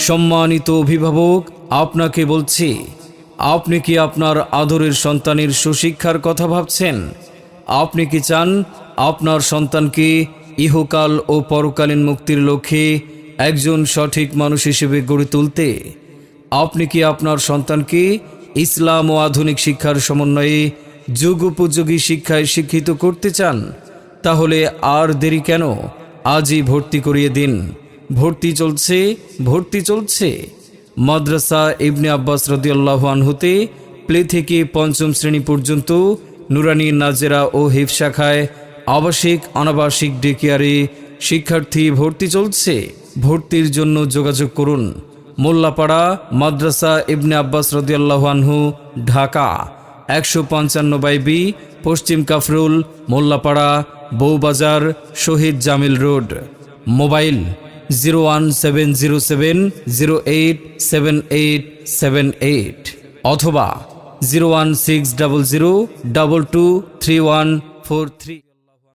সম্মানিত অভিভাবক, আপনাকে বলছি, আপনি কি আপনার আদরের সন্তানের সুশিক্ষার কথা ভাবছেন? আপনি কি চান আপনার সন্তানকে ইহকাল ও পরকালীন মুক্তির লক্ষ্যে একজন সঠিক মানুষ হিসেবে গড়ে তুলতে? আপনি কি আপনার সন্তানকে ইসলাম ও আধুনিক শিক্ষার সমন্বয়ে যুগোপযোগী শিক্ষায় শিক্ষিত করতে চান? তাহলে আর দেরি কেন? আজই ভর্তি করিয়ে দিন। ভর্তি চলছে মাদ্রাসা ইবনে আব্বাস রাদিয়াল্লাহু আনহুতে প্লে থেকে পঞ্চম শ্রেণী পর্যন্ত নুরানি, নাজেরা ও হিফজ শাখায় আবাসিক অনাবাসিক ডে কেয়ারে শিক্ষার্থী ভর্তি চলছে। ভর্তির জন্য যোগাযোগ করুন মোল্লাপাড়া মাদ্রাসা ইবনে আব্বাস রাদিয়াল্লাহু আনহু, ঢাকা 155/B, পশ্চিম কাফরুল, মোল্লাপাড়া, বউবাজার, শহীদ জামিল রোড। মোবাইল 01707087878 অথবা 01600223143।